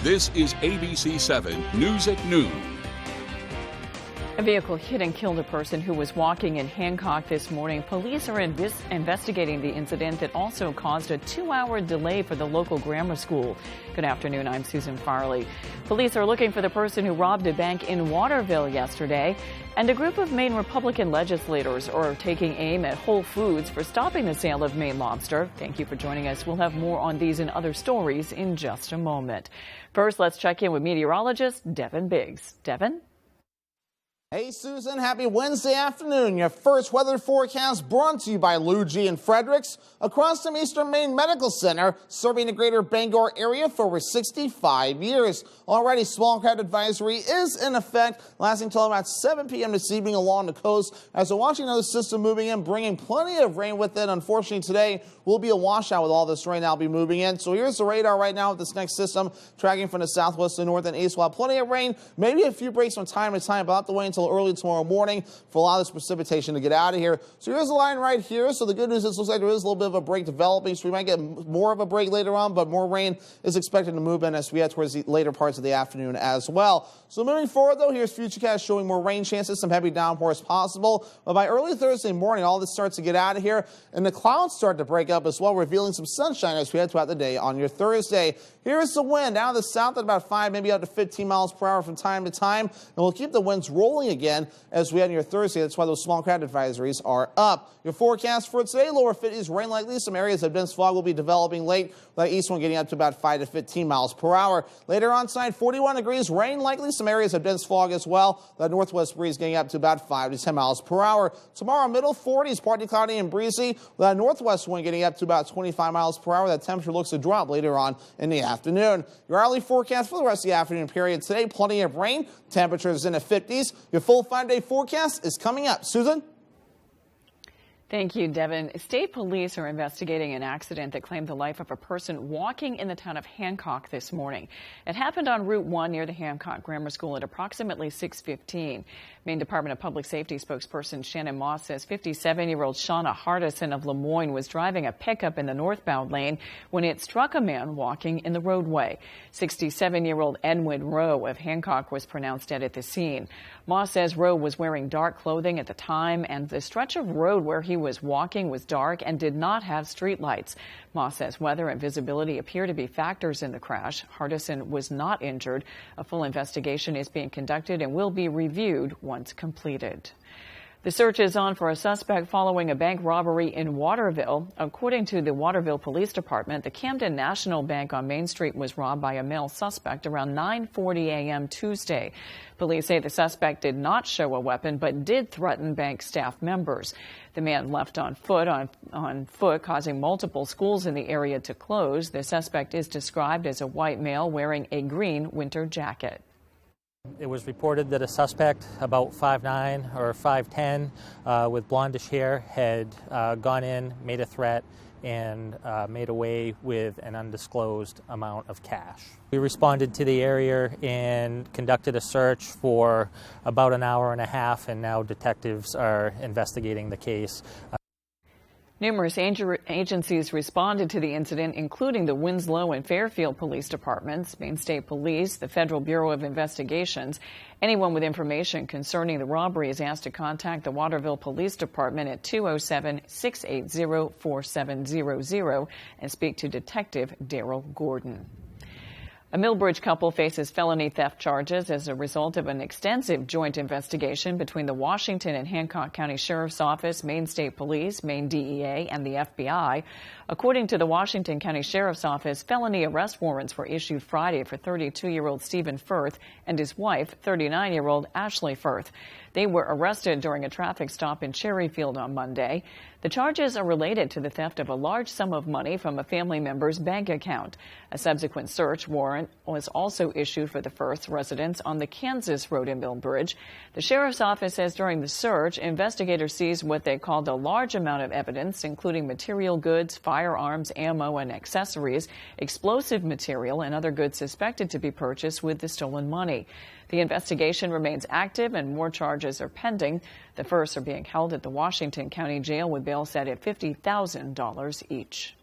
This is ABC 7 News at Noon. A vehicle hit and killed a person who was walking in Hancock this morning. Police are investigating the incident that also caused a 2-hour delay for the local grammar school. Good afternoon, I'm Susan Farley. Police are looking for the person who robbed a bank in Waterville yesterday. And a group of Maine Republican legislators are taking aim at Whole Foods for stopping the sale of Maine lobster. Thank you for joining us. We'll have more on these and other stories in just a moment. First, let's check in with meteorologist Devin Biggs. Devin? Hey Susan, happy Wednesday afternoon. Your first weather forecast brought to you by Lou G and Fredericks across from Eastern Maine Medical Center, serving the greater Bangor area for over 65 years. Already, small crowd advisory is in effect, lasting until about 7 p.m. this evening along the coast. As we're watching another system moving in, bringing plenty of rain with it. Unfortunately, today will be a washout with all this rain that'll be moving in. So here's the radar right now with this next system tracking from the southwest to north and east. We'll have plenty of rain, maybe a few breaks from time to time, but not the way until early tomorrow morning for a lot of this precipitation to get out of here. So here's the line right here. So the good news is it looks like there is a little bit of a break developing, so we might get more of a break later on, but more rain is expected to move in as we head towards the later parts of the afternoon as well. So moving forward, though, here's Futurecast showing more rain chances, some heavy downpours possible. But by early Thursday morning, all this starts to get out of here, and the clouds start to break up as well, revealing some sunshine as we head throughout the day on your Thursday. Here's the wind out of the south at about 5, maybe up to 15 miles per hour from time to time, and we'll keep the winds rolling again as we head on your Thursday. That's why those small crowd advisories are up. Your forecast for today, lower 50s, rain likely. Some areas of dense fog will be developing late, with the east one getting up to about 5 to 15 miles per hour. Later on tonight, 41 degrees, rain likely. Some areas of dense fog as well. The northwest breeze getting up to about 5 to 10 miles per hour. Tomorrow, middle 40s, partly cloudy and breezy, with that northwest wind getting up to about 25 miles per hour. That temperature looks to drop later on in the afternoon. Your hourly forecast for the rest of the afternoon period today, plenty of rain, temperatures in the 50s. Your full 5-day forecast is coming up. Susan? Thank you, Devin. State police are investigating an accident that claimed the life of a person walking in the town of Hancock this morning. It happened on Route 1 near the Hancock Grammar School at approximately 6:15. Maine Department of Public Safety spokesperson Shannon Moss says 57-year-old Shauna Hardison of Lemoyne was driving a pickup in the northbound lane when it struck a man walking in the roadway. 67-year-old Edwin Rowe of Hancock was pronounced dead at the scene. Moss says Rowe was wearing dark clothing at the time, and the stretch of road where he was walking was dark and did not have street lights. Moss says weather and visibility appear to be factors in the crash. Hardison was not injured. A full investigation is being conducted and will be reviewed once completed. The search is on for a suspect following a bank robbery in Waterville. According to the Waterville Police Department, the Camden National Bank on Main Street was robbed by a male suspect around 9:40 a.m. Tuesday. Police say the suspect did not show a weapon but did threaten bank staff members. The man left on foot, causing multiple schools in the area to close. The suspect is described as a white male wearing a green winter jacket. It was reported that a suspect about 5'9" or 5'10" with blondish hair had gone in, made a threat, and made away with an undisclosed amount of cash. We responded to the area and conducted a search for about an hour and a half, and now detectives are investigating the case. Numerous agencies responded to the incident, including the Winslow and Fairfield Police Departments, Maine State Police, the Federal Bureau of Investigations. Anyone with information concerning the robbery is asked to contact the Waterville Police Department at 207-680-4700 and speak to Detective Daryl Gordon. A Millbridge couple faces felony theft charges as a result of an extensive joint investigation between the Washington and Hancock County Sheriff's Office, Maine State Police, Maine DEA, and the FBI. According to the Washington County Sheriff's Office, felony arrest warrants were issued Friday for 32-year-old Stephen Firth and his wife, 39-year-old Ashley Firth. They were arrested during a traffic stop in Cherryfield on Monday. The charges are related to the theft of a large sum of money from a family member's bank account. A subsequent search warrant was also issued for the Firth residence on the Kansas Road in Millbridge. The Sheriff's Office says during the search, investigators seized what they called a large amount of evidence, including material goods, firearms, ammo, and accessories, explosive material, and other goods suspected to be purchased with the stolen money. The investigation remains active and more charges are pending. The Firths are being held at the Washington County Jail with bail set at $50,000 each.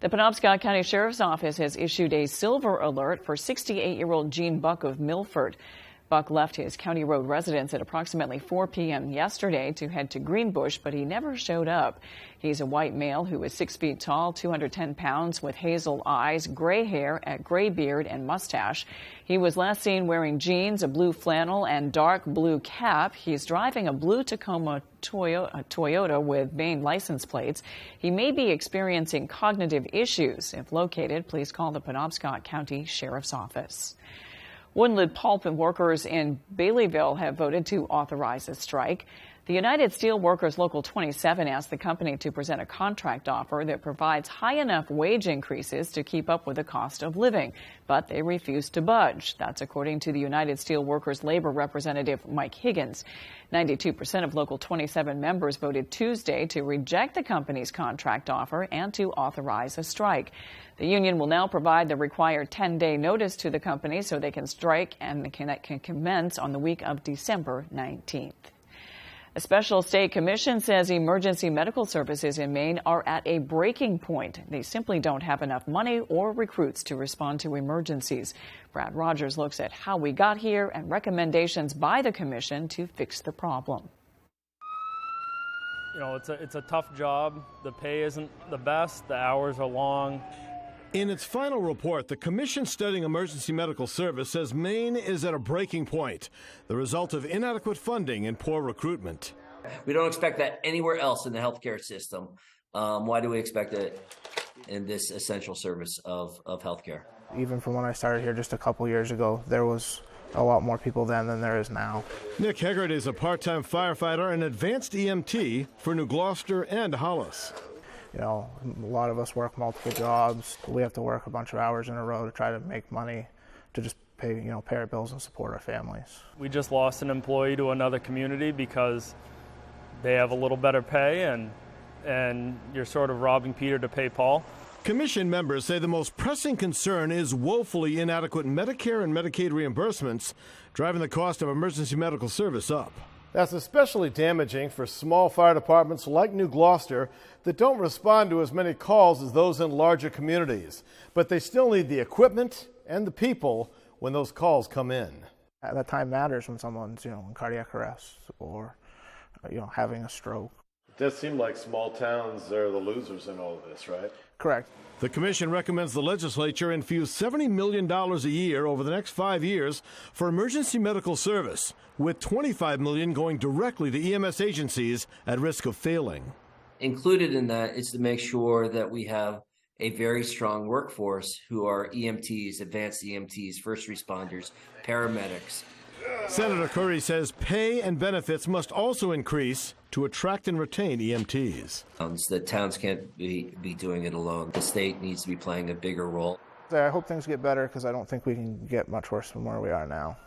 The Penobscot County Sheriff's Office has issued a silver alert for 68-year-old Gene Buck of Milford. Buck left his County Road residence at approximately 4 p.m. yesterday to head to Greenbush, but he never showed up. He's a white male who is 6 feet tall, 210 pounds, with hazel eyes, gray hair, a gray beard, and mustache. He was last seen wearing jeans, a blue flannel, and dark blue cap. He's driving a blue Tacoma Toyota with Maine license plates. He may be experiencing cognitive issues. If located, please call the Penobscot County Sheriff's Office. Woodland pulp workers in Baileyville have voted to authorize a strike. The United Steelworkers Local 27 asked the company to present a contract offer that provides high enough wage increases to keep up with the cost of living, but they refused to budge. That's according to the United Steelworkers labor representative Mike Higgins. 92% of Local 27 members voted Tuesday to reject the company's contract offer and to authorize a strike. The union will now provide the required 10-day notice to the company so they can strike and can commence on the week of December 19th. A special state commission says emergency medical services in Maine are at a breaking point. They simply don't have enough money or recruits to respond to emergencies. Brad Rogers looks at how we got here and recommendations by the commission to fix the problem. You know, it's a tough job. The pay isn't the best. The hours are long. In its final report, the commission studying emergency medical service says Maine is at a breaking point, the result of inadequate funding and poor recruitment. We don't expect that anywhere else in the healthcare system. Why do we expect it in this essential service of healthcare? Even from when I started here just a couple years ago, there was a lot more people then than there is now. Nick Heggard is a part-time firefighter and advanced EMT for New Gloucester and Hollis. You know, a lot of us work multiple jobs. We have to work a bunch of hours in a row to try to make money to just pay our bills and support our families. We just lost an employee to another community because they have a little better pay, and you're sort of robbing Peter to pay Paul. Commission members say the most pressing concern is woefully inadequate Medicare and Medicaid reimbursements, driving the cost of emergency medical service up. That's especially damaging for small fire departments like New Gloucester that don't respond to as many calls as those in larger communities. But they still need the equipment and the people when those calls come in. That time matters when someone's, in cardiac arrest or, having a stroke. It does seem like small towns are the losers in all of this, right? Correct. The commission recommends the legislature infuse $70 million a year over the next 5 years for emergency medical service, with $25 million going directly to EMS agencies at risk of failing. Included in that is to make sure that we have a very strong workforce who are EMTs, advanced EMTs, first responders, paramedics. Senator Curry says pay and benefits must also increase to attract and retain EMTs. The towns can't be doing it alone. The state needs to be playing a bigger role. I hope things get better because I don't think we can get much worse from where we are now.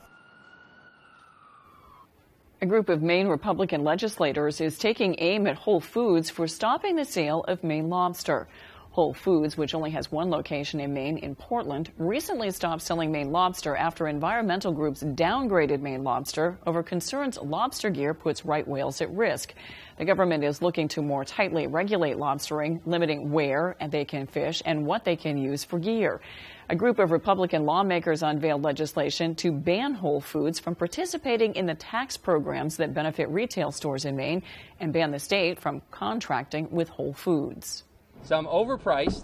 A group of Maine Republican legislators is taking aim at Whole Foods for stopping the sale of Maine lobster. Whole Foods, which only has one location in Maine, in Portland, recently stopped selling Maine lobster after environmental groups downgraded Maine lobster over concerns lobster gear puts right whales at risk. The government is looking to more tightly regulate lobstering, limiting where they can fish and what they can use for gear. A group of Republican lawmakers unveiled legislation to ban Whole Foods from participating in the tax programs that benefit retail stores in Maine and ban the state from contracting with Whole Foods. Some overpriced,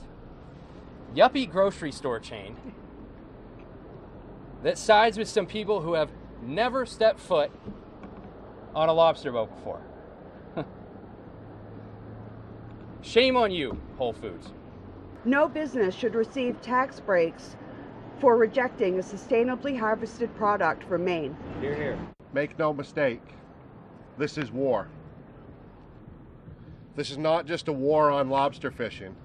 yuppie grocery store chain that sides with some people who have never stepped foot on a lobster boat before. Shame on you, Whole Foods. No business should receive tax breaks for rejecting a sustainably harvested product from Maine. Hear, hear. Make no mistake, this is war. This is not just a war on lobster fishing.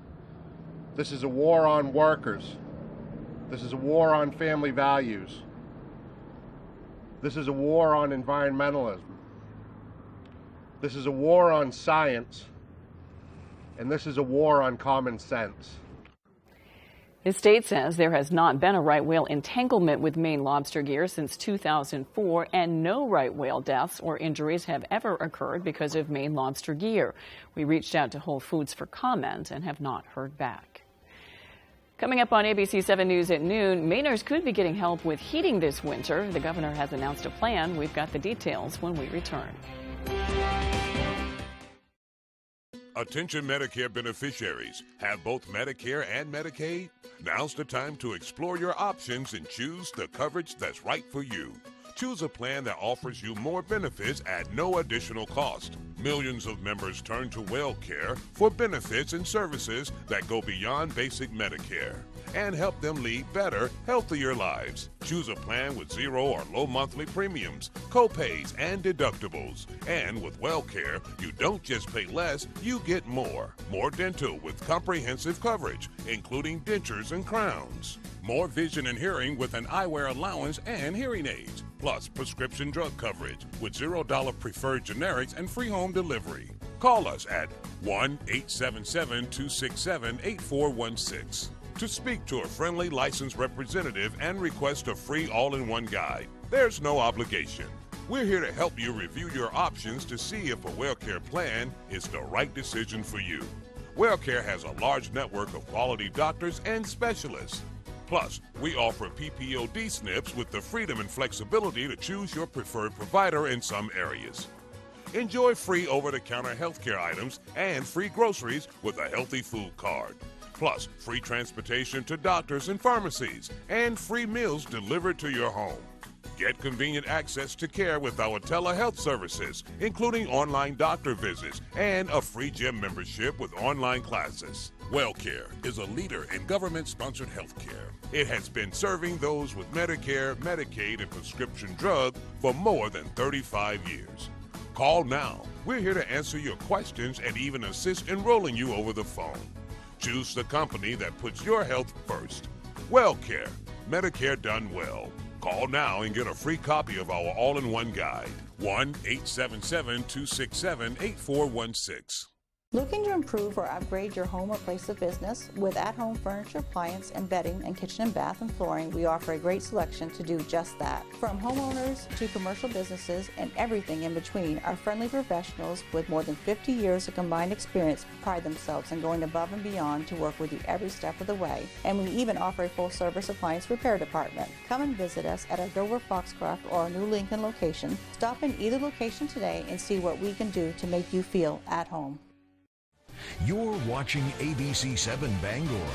This is a war on workers. This is a war on family values. This is a war on environmentalism. This is a war on science. And this is a war on common sense. The state says there has not been a right whale entanglement with Maine lobster gear since 2004, and no right whale deaths or injuries have ever occurred because of Maine lobster gear. We reached out to Whole Foods for comment and have not heard back. Coming up on ABC 7 News at noon, Mainers could be getting help with heating this winter. The governor has announced a plan. We've got the details when we return. Attention Medicare beneficiaries. Have both Medicare and Medicaid? Now's the time to explore your options and choose the coverage that's right for you. Choose a plan that offers you more benefits at no additional cost. Millions of members turn to WellCare for benefits and services that go beyond basic Medicare and help them lead better, healthier lives. Choose a plan with zero or low monthly premiums, co-pays, and deductibles. And with WellCare, you don't just pay less, you get more. More dental with comprehensive coverage, including dentures and crowns. More vision and hearing with an eyewear allowance and hearing aids. Plus prescription drug coverage with $0 preferred generics and free home delivery. Call us at 1-877-267-8416 to speak to a friendly licensed representative and request a free all-in-one guide. There's no obligation. We're here to help you review your options to see if a WellCare plan is the right decision for you. WellCare has a large network of quality doctors and specialists. Plus, we offer PPOD SNPs with the freedom and flexibility to choose your preferred provider in some areas. Enjoy free over-the-counter healthcare items and free groceries with a healthy food card. Plus, free transportation to doctors and pharmacies and free meals delivered to your home. Get convenient access to care with our telehealth services, including online doctor visits and a free gym membership with online classes. WellCare is a leader in government-sponsored health care. It has been serving those with Medicare, Medicaid, and prescription drug for more than 35 years. Call now. We're here to answer your questions and even assist enrolling you over the phone. Choose the company that puts your health first. WellCare, Medicare done well. Call now and get a free copy of our all-in-one guide. 1-877-267-8416. Looking to improve or upgrade your home or place of business? With at-home furniture, appliance, and bedding, and kitchen and bath and flooring, we offer a great selection to do just that. From homeowners to commercial businesses and everything in between, our friendly professionals with more than 50 years of combined experience pride themselves in going above and beyond to work with you every step of the way. And we even offer a full-service appliance repair department. Come and visit us at our Dover Foxcroft or our New Lincoln location. Stop in either location today and see what we can do to make you feel at home. You're watching ABC 7 Bangor.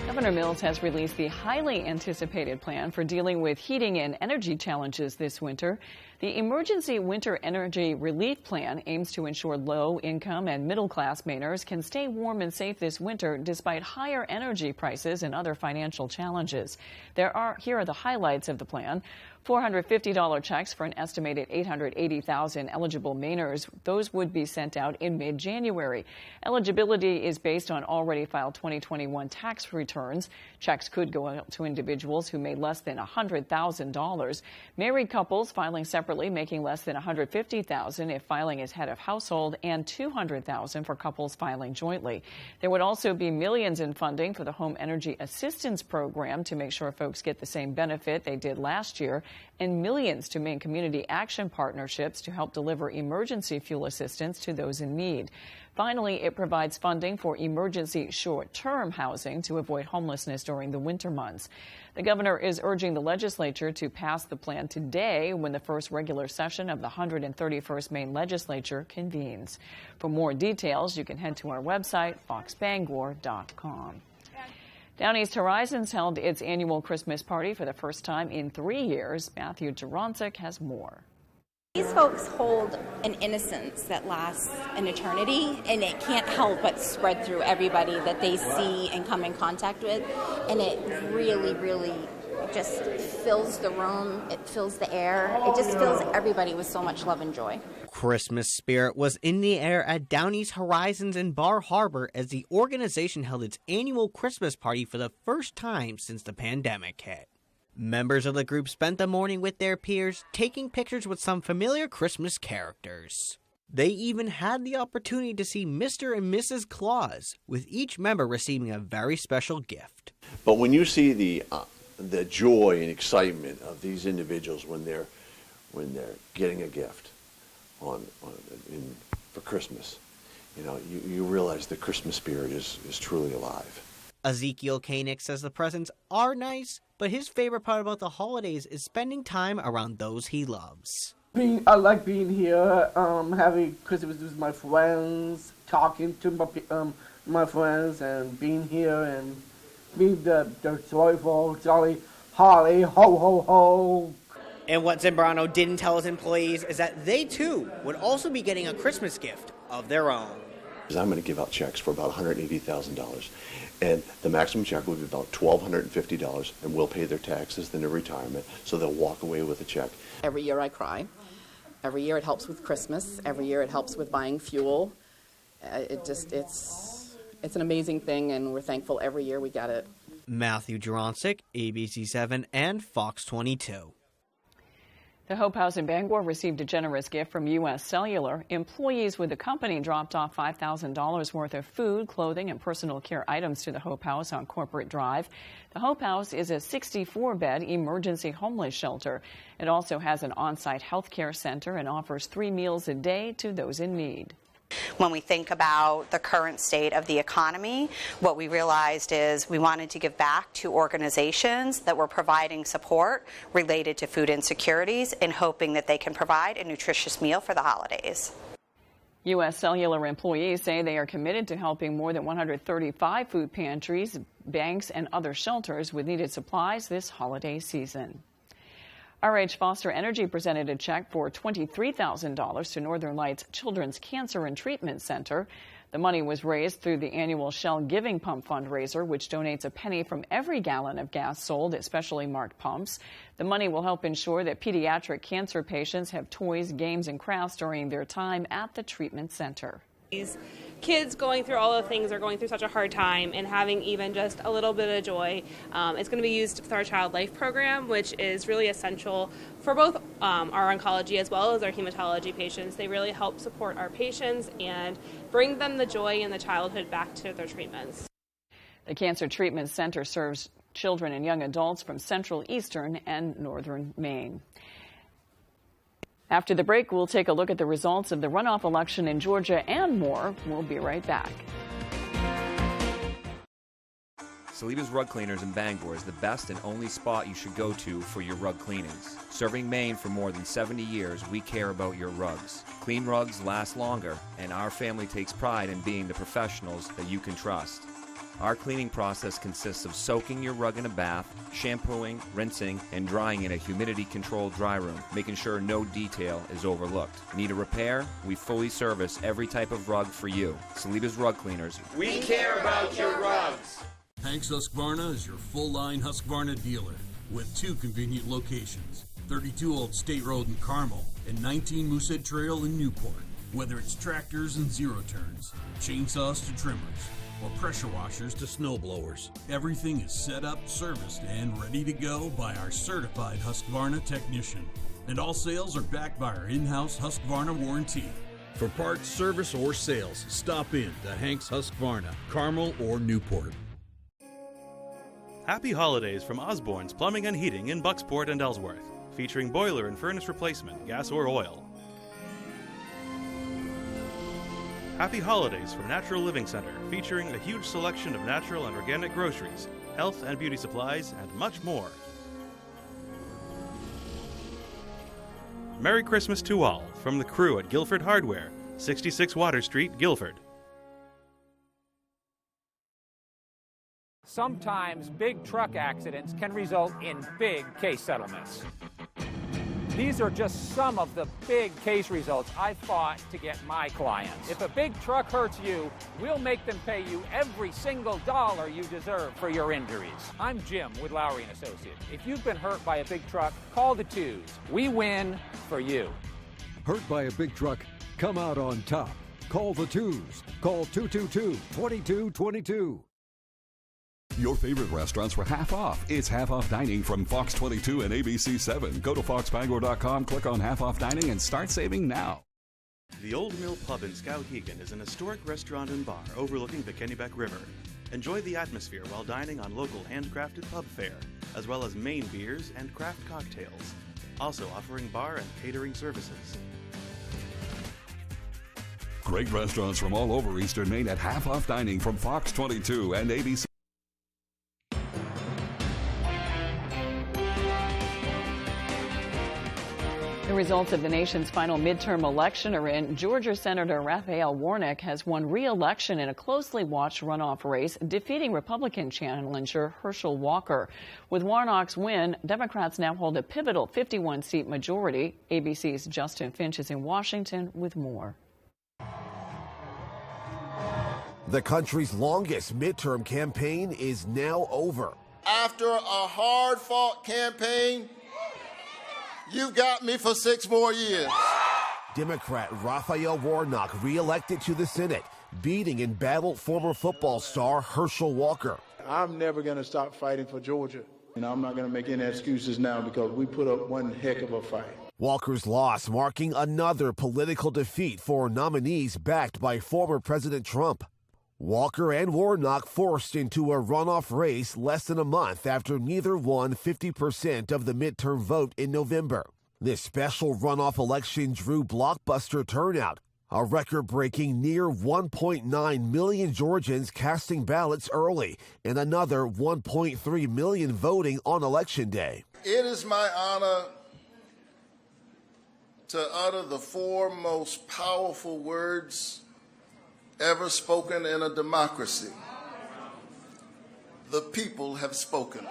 Governor Mills has released the highly anticipated plan for dealing with heating and energy challenges this winter. The Emergency Winter Energy Relief Plan aims to ensure low-income and middle-class Mainers can stay warm and safe this winter despite higher energy prices and other financial challenges. Here are the highlights of the plan. $450 checks for an estimated 880,000 eligible Mainers. Those would be sent out in mid-January. Eligibility is based on already filed 2021 tax returns. Checks could go out to individuals who made less than $100,000. Married couples filing separately making less than $150,000 if filing as head of household, and $200,000 for couples filing jointly. There would also be millions in funding for the Home Energy Assistance Program to make sure folks get the same benefit they did last year, and millions to main community action partnerships to help deliver emergency fuel assistance to those in need. Finally, it provides funding for emergency short-term housing to avoid homelessness during the winter months. The governor is urging the legislature to pass the plan today when the first regular session of the 131st Maine Legislature convenes. For more details, you can head to our website, foxbangor.com. Down East Horizons held its annual Christmas party for the first time in 3 years. Matthew Duronsic has more. These folks hold an innocence that lasts an eternity, and it can't help but spread through everybody that they see and come in contact with, and it really, really just fills the room, it fills the air, it just fills everybody with so much love and joy. Christmas spirit was in the air at Down East Horizons in Bar Harbor as the organization held its annual Christmas party for the first time since the pandemic hit. Members of the group spent the morning with their peers, taking pictures with some familiar Christmas characters. They even had the opportunity to see Mr. and Mrs. Claus, with each member receiving a very special gift. But when you see the joy and excitement of these individuals when they're getting a gift, for Christmas. You know, you realize the Christmas spirit is truly alive. Ezekiel Koenig says the presents are nice, but his favorite part about the holidays is spending time around those he loves. I like being here, having Christmas with my friends, talking to my friends, and being here and being the joyful, jolly holly, ho, ho, ho. And what Zambrano didn't tell his employees is that they too would also be getting a Christmas gift of their own. I'm going to give out checks for about $180,000, and the maximum check will be about $1,250, and we'll pay their taxes, then their retirement, so they'll walk away with a check. Every year I cry. Every year it helps with Christmas. Every year it helps with buying fuel. It's an amazing thing, and we're thankful every year we get it. Matthew Juronsik, ABC7 and Fox 22. The Hope House in Bangor received a generous gift from U.S. Cellular. Employees with the company dropped off $5,000 worth of food, clothing, and personal care items to the Hope House on Corporate Drive. The Hope House is a 64-bed emergency homeless shelter. It also has an on-site health care center and offers 3 meals a day to those in need. When we think about the current state of the economy, what we realized is we wanted to give back to organizations that were providing support related to food insecurities and hoping that they can provide a nutritious meal for the holidays. U.S. Cellular employees say they are committed to helping more than 135 food pantries, banks, and other shelters with needed supplies this holiday season. RH Foster Energy presented a check for $23,000 to Northern Lights Children's Cancer and Treatment Center. The money was raised through the annual Shell Giving Pump fundraiser, which donates a penny from every gallon of gas sold at specially marked pumps. The money will help ensure that pediatric cancer patients have toys, games, and crafts during their time at the treatment center. These kids going through all the things are going through such a hard time, and having even just a little bit of joy. It's going to be used with our Child Life program, which is really essential for both our oncology as well as our hematology patients. They really help support our patients and bring them the joy and the childhood back to their treatments. The Cancer Treatment Center serves children and young adults from central, eastern, and northern Maine. After the break, we'll take a look at the results of the runoff election in Georgia and more. We'll be right back. Saliba's Rug Cleaners in Bangor is the best and only spot you should go to for your rug cleanings. Serving Maine for more than 70 years, we care about your rugs. Clean rugs last longer, and our family takes pride in being the professionals that you can trust. Our cleaning process consists of soaking your rug in a bath, shampooing, rinsing, and drying in a humidity-controlled dry room, making sure no detail is overlooked. Need a repair? We fully service every type of rug for you. Saliba's Rug Cleaners. We care about your rugs. Hanks Husqvarna is your full-line Husqvarna dealer with 2 convenient locations, 32 Old State Road in Carmel and 19 Moosehead Trail in Newport. Whether it's tractors and zero turns, chainsaws to trimmers, or pressure washers to snow blowers, everything is set up, serviced, and ready to go by our certified Husqvarna technician. And all sales are backed by our in-house Husqvarna warranty. For parts, service, or sales, stop in to Hanks Husqvarna, Carmel or Newport. Happy holidays from Osborne's Plumbing and Heating in Bucksport and Ellsworth, featuring boiler and furnace replacement, gas or oil. Happy holidays from Natural Living Center, featuring a huge selection of natural and organic groceries, health and beauty supplies, and much more. Merry Christmas to all from the crew at Guilford Hardware, 66 Water Street, Guilford. Sometimes big truck accidents can result in big case settlements. These are just some of the big case results I fought to get my clients. If a big truck hurts you, we'll make them pay you every single dollar you deserve for your injuries. I'm Jim with Lowry & Associates. If you've been hurt by a big truck, call the Twos. We win for you. Hurt by a big truck? Come out on top. Call the Twos. Call 222-2222. Your favorite restaurants were half off. It's half off dining from Fox 22 and ABC 7. Go to foxbangor.com, click on half off dining, and start saving now. The Old Mill Pub in Skowhegan is an historic restaurant and bar overlooking the Kennebec River. Enjoy the atmosphere while dining on local handcrafted pub fare, as well as Maine beers and craft cocktails. Also offering bar and catering services. Great restaurants from all over Eastern Maine at half-off dining from Fox 22 and ABC. The results of the nation's final midterm election are in. Georgia Senator Raphael Warnock has won re-election in a closely watched runoff race, defeating Republican challenger Herschel Walker. With Warnock's win, Democrats now hold a pivotal 51-seat majority. ABC's Justin Finch is in Washington with more. The country's longest midterm campaign is now over. After a hard-fought campaign, you got me for 6 more years. Democrat Raphael Warnock reelected to the Senate, beating embattled former football star Herschel Walker. I'm never going to stop fighting for Georgia. And I'm not going to make any excuses now because we put up one heck of a fight. Walker's loss marking another political defeat for nominees backed by former President Trump. Walker and Warnock forced into a runoff race less than a month after neither won 50% of the midterm vote in November. This special runoff election drew blockbuster turnout, a record-breaking near 1.9 million Georgians casting ballots early and another 1.3 million voting on Election Day. It is my honor to utter the 4 most powerful words ever spoken in a democracy. The people have spoken.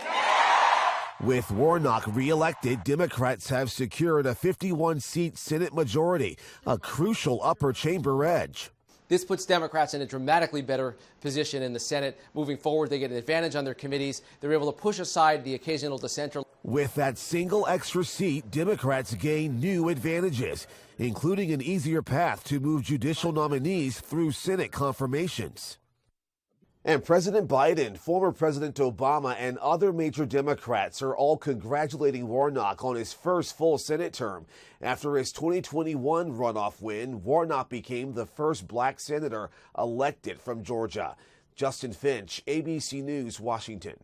With Warnock reelected, Democrats have secured a 51-seat Senate majority, a crucial upper chamber edge. This puts Democrats in a dramatically better position in the Senate. Moving forward, they get an advantage on their committees. They're able to push aside the occasional dissenter. With that single extra seat, Democrats gain new advantages, including an easier path to move judicial nominees through Senate confirmations. And President Biden, former President Obama, and other major Democrats are all congratulating Warnock on his first full Senate term. After his 2021 runoff win, Warnock became the first black senator elected from Georgia. Justin Finch, ABC News, Washington.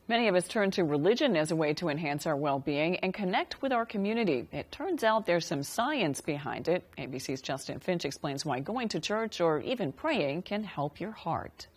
Many of us turn to religion as a way to enhance our well-being and connect with our community. It turns out there's some science behind it. ABC's Justin Finch explains why going to church or even praying can help your heart.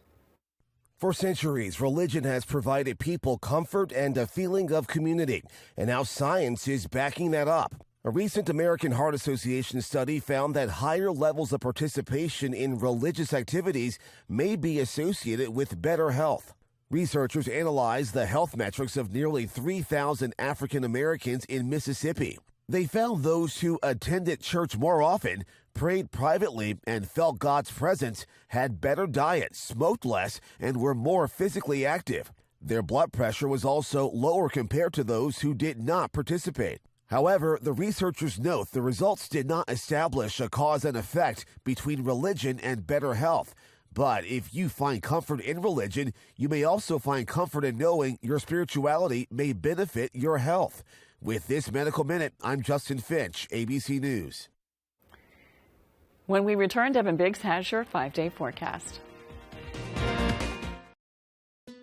For centuries, religion has provided people comfort and a feeling of community, and now science is backing that up. A recent American Heart Association study found that higher levels of participation in religious activities may be associated with better health. Researchers analyzed the health metrics of nearly 3,000 African Americans in Mississippi. They found those who attended church more often, prayed privately, and felt God's presence had better diets, smoked less, and were more physically active. Their blood pressure was also lower compared to those who did not participate. However, the researchers note the results did not establish a cause and effect between religion and better health. But if you find comfort in religion, you may also find comfort in knowing your spirituality may benefit your health. With this Medical Minute, I'm Justin Finch, ABC News. When we return, Devin Biggs has your 5-day forecast.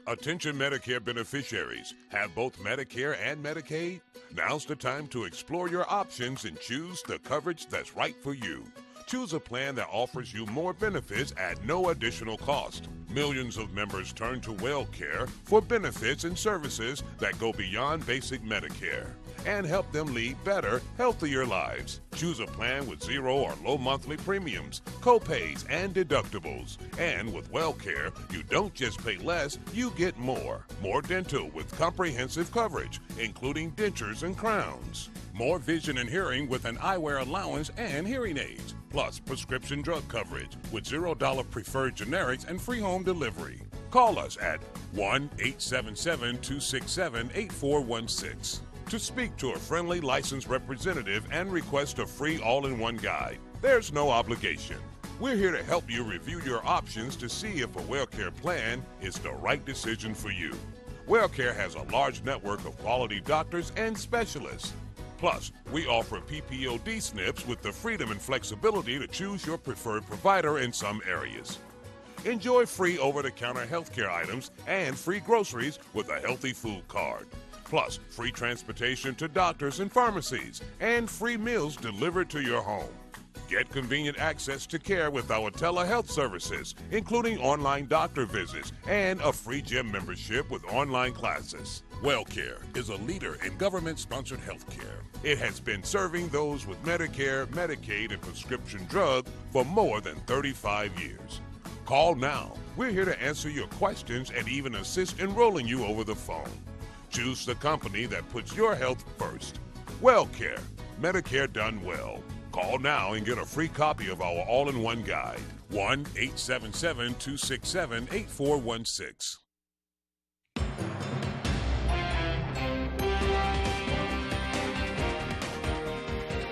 Attention Medicare beneficiaries. Have both Medicare and Medicaid? Now's the time to explore your options and choose the coverage that's right for you. Choose a plan that offers you more benefits at no additional cost. Millions of members turn to WellCare for benefits and services that go beyond basic Medicare and help them lead better, healthier lives. Choose a plan with zero or low monthly premiums, co-pays, and deductibles. And with WellCare, you don't just pay less, you get more. More dental with comprehensive coverage, including dentures and crowns. More vision and hearing with an eyewear allowance and hearing aids. Plus prescription drug coverage with $0 preferred generics and free home delivery. Call us at 1-877-267-8416 to speak to a friendly licensed representative and request a free all-in-one guide. There's no obligation. We're here to help you review your options to see if a WellCare plan is the right decision for you. WellCare has a large network of quality doctors and specialists. Plus, we offer PPOD SNPs with the freedom and flexibility to choose your preferred provider in some areas. Enjoy free over-the-counter healthcare items and free groceries with a healthy food card. Plus, free transportation to doctors and pharmacies and free meals delivered to your home. Get convenient access to care with our telehealth services, including online doctor visits and a free gym membership with online classes. WellCare is a leader in government-sponsored health care. It has been serving those with Medicare, Medicaid, and prescription drug for more than 35 years. Call now. We're here to answer your questions and even assist enrolling you over the phone. Choose the company that puts your health first. WellCare. Medicare done well. Call now and get a free copy of our all-in-one guide. 1-877-267-8416.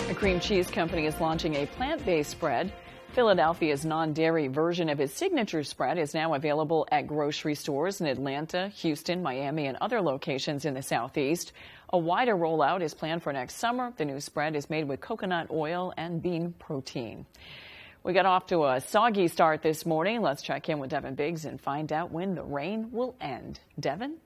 A cream cheese company is launching a plant-based spread. Philadelphia's non-dairy version of its signature spread is now available at grocery stores in Atlanta, Houston, Miami, and other locations in the Southeast. A wider rollout is planned for next summer. The new spread is made with coconut oil and bean protein. We got off to a soggy start this morning. Let's check in with Devin Biggs and find out when the rain will end. Devin?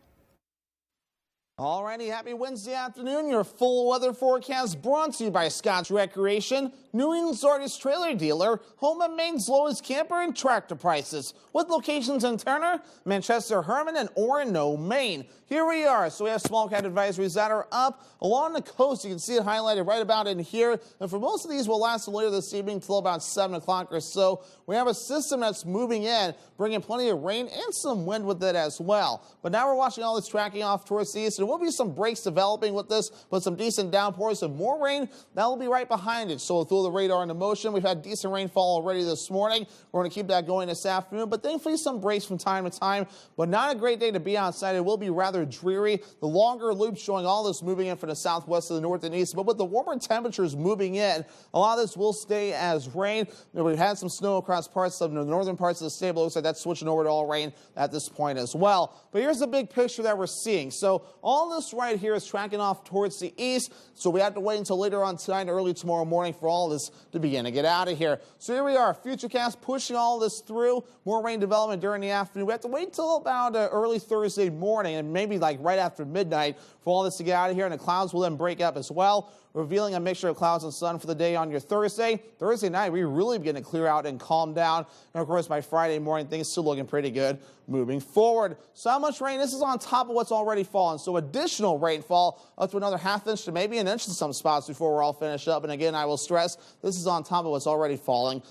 Alrighty, happy Wednesday afternoon. Your full weather forecast brought to you by Scotts Recreation, New England's largest trailer dealer, home of Maine's lowest camper and tractor prices, with locations in Turner, Manchester, Herman, and Orono, Maine. Here we are. So we have small cat advisories that are up along the coast. You can see it highlighted right about in here. And for most of these will last later this evening till about 7 o'clock or so. We have a system that's moving in, bringing plenty of rain and some wind with it as well. But now we're watching all this tracking off towards the east. There will be some breaks developing with this, but some decent downpours and more rain that will be right behind it. So through the radar into motion, we've had decent rainfall already this morning. We're going to keep that going this afternoon, but thankfully some breaks from time to time, but not a great day to be outside. It will be rather dreary. The longer loop showing all this moving in from the southwest to the north and east, but with the warmer temperatures moving in, a lot of this will stay as rain. We've had some snow across parts of the northern parts of the state, but it looks like that's switching over to all rain at this point as well. But here's the big picture that we're seeing. So all this right here is tracking off towards the east, so we have to wait until later on tonight, early tomorrow morning for all this to begin to get out of here. So here we are, Futurecast pushing all this through, more rain development during the afternoon. We have to wait until about early Thursday morning and maybe like right after midnight for all this to get out of here, and the clouds will then break up as well, revealing a mixture of clouds and sun for the day on your Thursday. Thursday night, we really begin to clear out and calm down. And of course, by Friday morning, things still looking pretty good moving forward. So how much rain? This is on top of what's already fallen. So additional rainfall up to another ½ inch to maybe an inch in some spots before we're all finished up. And again, I will stress, this is on top of what's already fallen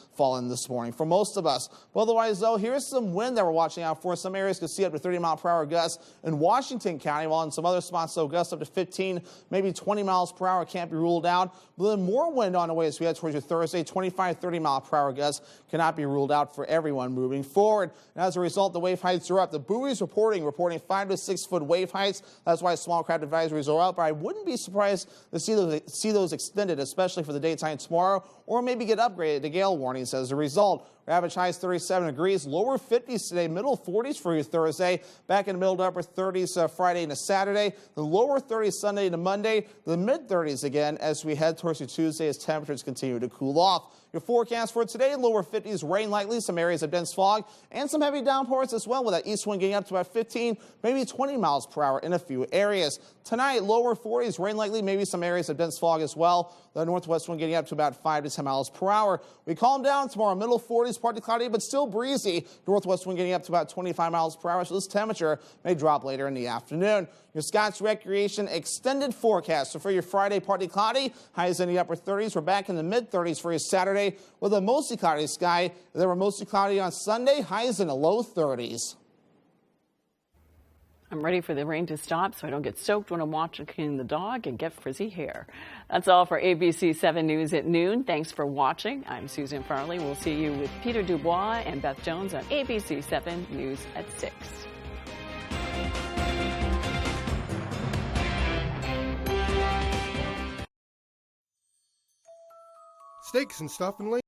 this morning for most of us. But otherwise, though, here's some wind that we're watching out for. Some areas could see up to 30-mile-per-hour gusts in Washington County, while in some other spots, though, gusts up to 15, maybe 20 miles per hour can't be ruled out. But then more wind on the way as we head towards your Thursday. 25, 30-mile-per-hour gusts cannot be ruled out for everyone moving forward. And as a result, the wave heights are up. The buoys reporting 5 to 6 foot wave heights. That's why small craft advisories are up. But I wouldn't be surprised to see those extended, especially for the daytime tomorrow, or maybe get upgraded to gale warnings as a result. Average highs 37 degrees, lower 50s today, middle 40s for your Thursday, back in the middle to upper 30s Friday into Saturday, the lower 30s Sunday into Monday, the mid 30s again as we head towards your Tuesday as temperatures continue to cool off. Your forecast for today, lower 50s, rain likely, some areas of dense fog, and some heavy downpours as well, with that east wind getting up to about 15, maybe 20 miles per hour in a few areas. Tonight, lower 40s, rain likely, maybe some areas of dense fog as well. The northwest wind getting up to about 5 to 10 miles per hour. We calm down tomorrow, middle 40s, partly cloudy, but still breezy. Northwest wind getting up to about 25 miles per hour, so this temperature may drop later in the afternoon. Your Scotts Recreation extended forecast. So for your Friday, partly cloudy, highs in the upper 30s. We're back in the mid 30s for your Saturday with a mostly cloudy sky. They were mostly cloudy on Sunday, highs in the low 30s. I'm ready for the rain to stop so I don't get soaked when I'm watching the dog and get frizzy hair. That's all for ABC 7 News at noon. Thanks for watching. I'm Susan Farley. We'll see you with Peter Dubois and Beth Jones on ABC 7 News at 6. Steaks and stuff and